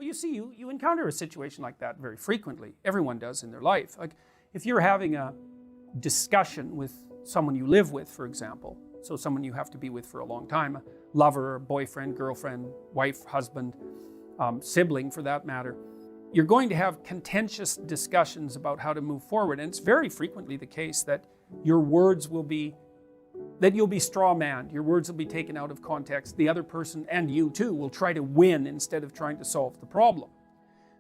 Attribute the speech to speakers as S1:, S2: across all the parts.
S1: Well, you see, you encounter a situation like that very frequently. Everyone does in their life. Like if you're having a discussion with someone you live with, for example, so someone you have to be with for a long time, a lover, boyfriend, girlfriend, wife, husband, sibling for that matter, you're going to have contentious discussions about how to move forward. And it's very frequently the case that your words will be, that you'll be straw-manned. Your words will be taken out of context. The other person, and you too, will try to win instead of trying to solve the problem.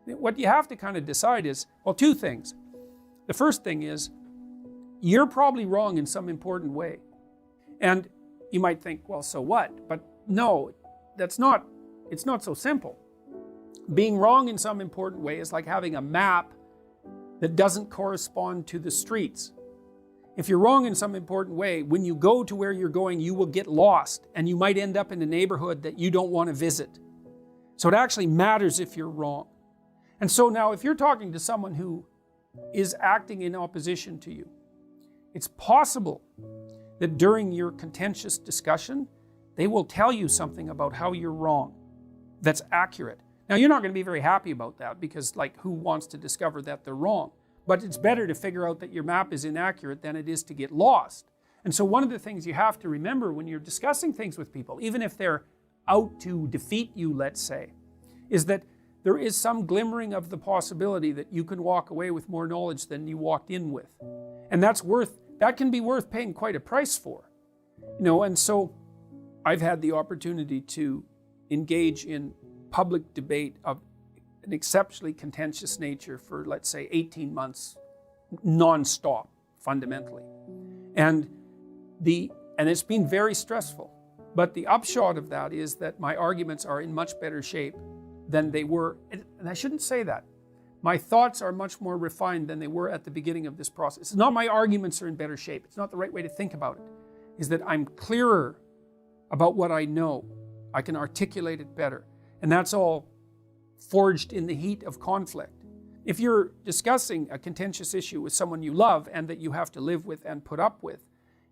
S1: What you have to kind of decide is, well, two things. The first thing is, you're probably wrong in some important way. And you might think, well, so what? But no, it's not so simple. Being wrong in some important way is like having a map that doesn't correspond to the streets. If you're wrong in some important way, when you go to where you're going, you will get lost and you might end up in a neighborhood that you don't want to visit. So it actually matters if you're wrong. And so now if you're talking to someone who is acting in opposition to you, it's possible that during your contentious discussion, they will tell you something about how you're wrong that's accurate. Now, you're not going to be very happy about that because, like, who wants to discover that they're wrong? But it's better to figure out that your map is inaccurate than it is to get lost. And so one of the things you have to remember when you're discussing things with people, even if they're out to defeat you, let's say, is that there is some glimmering of the possibility that you can walk away with more knowledge than you walked in with. And that can be worth paying quite a price for. And so I've had the opportunity to engage in public debate of an exceptionally contentious nature for, let's say, 18 months, non-stop, fundamentally. And it's been very stressful. But the upshot of that is that my arguments are in much better shape than they were. And I shouldn't say that. My thoughts are much more refined than they were at the beginning of this process. It's not my arguments are in better shape. It's not the right way to think about it. It's that I'm clearer about what I know. I can articulate it better. And that's all forged in the heat of conflict. If you're discussing a contentious issue with someone you love and that you have to live with and put up with,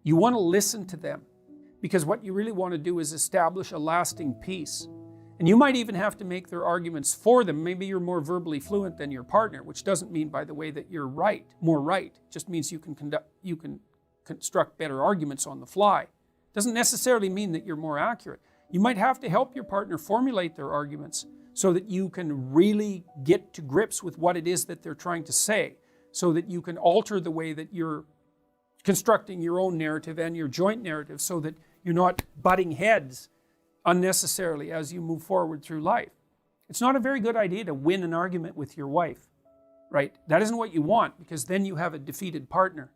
S1: you want to listen to them because what you really want to do is establish a lasting peace. And you might even have to make their arguments for them. Maybe you're more verbally fluent than your partner, which doesn't mean, by the way, that you're more right. It just means you can construct better arguments on the fly. It doesn't necessarily mean that you're more accurate. You might have to help your partner formulate their arguments so that you can really get to grips with what it is that they're trying to say, so that you can alter the way that you're constructing your own narrative and your joint narrative so that you're not butting heads unnecessarily as you move forward through life. It's not a very good idea to win an argument with your wife, right? That isn't what you want because then you have a defeated partner.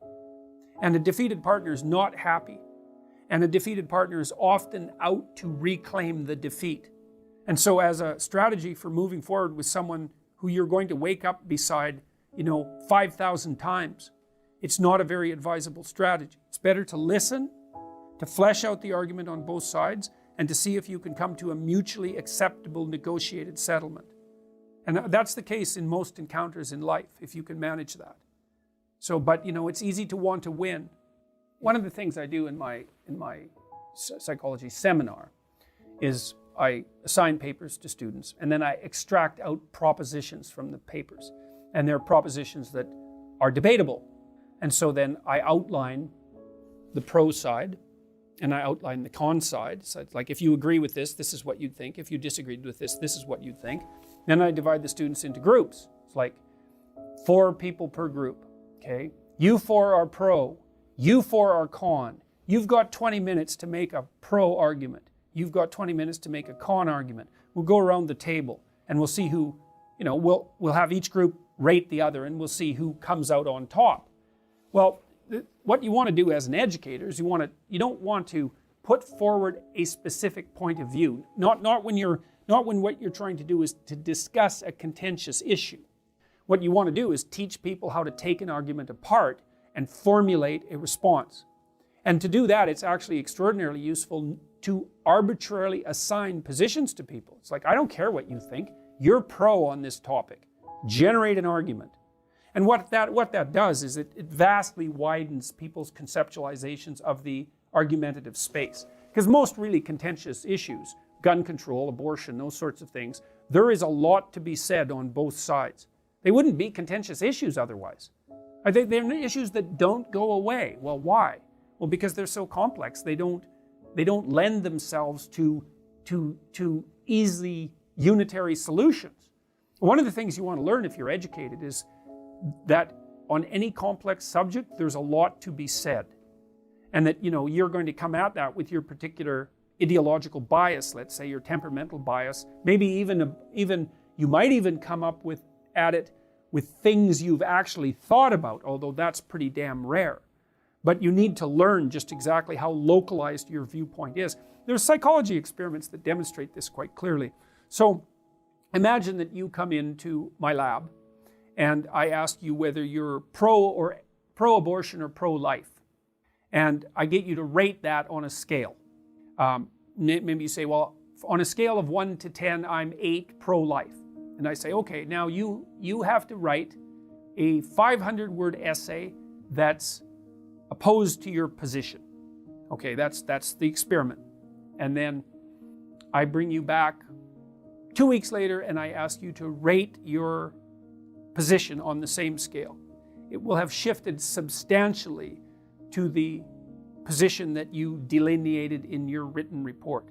S1: And a defeated partner is not happy. And a defeated partner is often out to reclaim the defeat. And so as a strategy for moving forward with someone who you're going to wake up beside, 5,000 times, it's not a very advisable strategy. It's better to listen, to flesh out the argument on both sides, and to see if you can come to a mutually acceptable negotiated settlement. And that's the case in most encounters in life, if you can manage that. But it's easy to want to win. One of the things I do in my psychology seminar is I assign papers to students and then I extract out propositions from the papers. And they're propositions that are debatable. And so then I outline the pro side and I outline the con side. So it's like, if you agree with this, this is what you'd think. If you disagreed with this, this is what you'd think. Then I divide the students into groups. It's like 4 people per group, okay? You 4 are pro. You 4 are con. You've got 20 minutes to make a pro argument. You've got 20 minutes to make a con argument. We'll go around the table and we'll see who, we'll have each group rate the other and we'll see who comes out on top. Well, what you want to do as an educator is you don't want to put forward a specific point of view. Not when what you're trying to do is to discuss a contentious issue. What you want to do is teach people how to take an argument apart and formulate a response. And to do that, it's actually extraordinarily useful to arbitrarily assign positions to people. It's like, I don't care what you think. You're pro on this topic. Generate an argument. And what that does is it vastly widens people's conceptualizations of the argumentative space. Because most really contentious issues, gun control, abortion, those sorts of things, there is a lot to be said on both sides. They wouldn't be contentious issues otherwise. They're issues that don't go away. Well, why? Well, because they're so complex. They don't lend themselves to easy unitary solutions. One of the things you want to learn if you're educated is that on any complex subject, there's a lot to be said. And that, you're going to come at that with your particular ideological bias, let's say your temperamental bias. Maybe even you might even come up at it with things you've actually thought about, although that's pretty damn rare. But you need to learn just exactly how localized your viewpoint is. There's psychology experiments that demonstrate this quite clearly. So imagine that you come into my lab and I ask you whether you're pro-abortion or pro-life. And I get you to rate that on a scale. Maybe you say, well, on a scale of 1 to 10, I'm 8 pro-life. And I say, okay, now you have to write a 500-word essay that's opposed to your position. Okay, that's the experiment. And then I bring you back 2 weeks later and I ask you to rate your position on the same scale. It will have shifted substantially to the position that you delineated in your written report.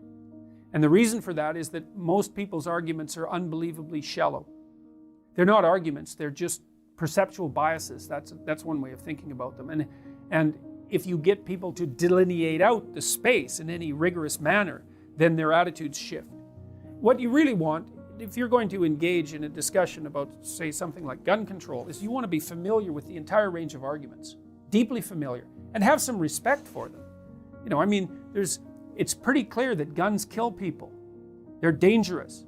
S1: And the reason for that is that most people's arguments are unbelievably shallow. They're not arguments, they're just perceptual biases. That's one way of thinking about them. And if you get people to delineate out the space in any rigorous manner, then their attitudes shift. What you really want, if you're going to engage in a discussion about, say, something like gun control, is you want to be familiar with the entire range of arguments, deeply familiar, and have some respect for them. It's pretty clear that guns kill people. They're dangerous.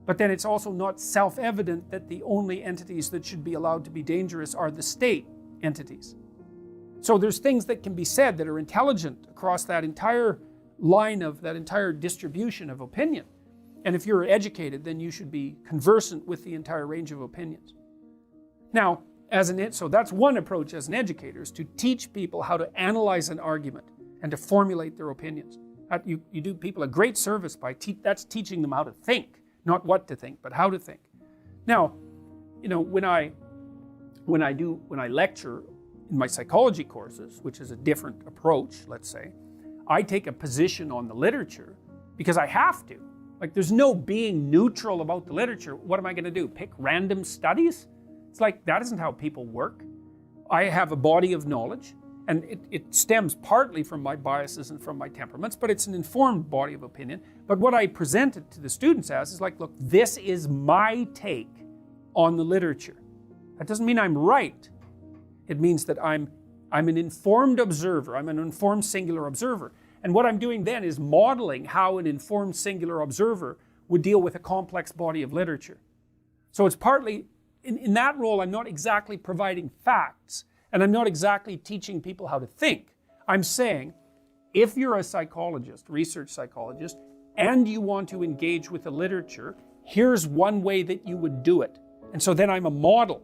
S1: But then it's also not self-evident that the only entities that should be allowed to be dangerous are the state entities. So there's things that can be said that are intelligent across that entire line of that entire distribution of opinion. And if you're educated, then you should be conversant with the entire range of opinions. Now, so that's one approach as an educator, is to teach people how to analyze an argument and to formulate their opinions. You do people a great service by that's teaching them how to think, not what to think, but how to think. Now, when I lecture in my psychology courses, which is a different approach, let's say, I take a position on the literature because I have to. Like, there's no being neutral about the literature. What am I going to do? Pick random studies? It's like, that isn't how people work. I have a body of knowledge, and it stems partly from my biases and from my temperaments, but it's an informed body of opinion. But what I present it to the students as is like, look, this is my take on the literature. That doesn't mean I'm right. It means that I'm an informed observer. I'm an informed singular observer. And what I'm doing then is modeling how an informed singular observer would deal with a complex body of literature. So it's partly, in that role, I'm not exactly providing facts, and I'm not exactly teaching people how to think. I'm saying, if you're a psychologist, research psychologist, and you want to engage with the literature, here's one way that you would do it. And so then I'm a model.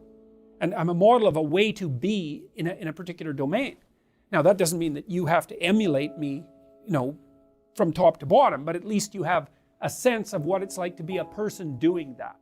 S1: And I'm a model of a way to be in a particular domain. Now, that doesn't mean that you have to emulate me, from top to bottom, but at least you have a sense of what it's like to be a person doing that.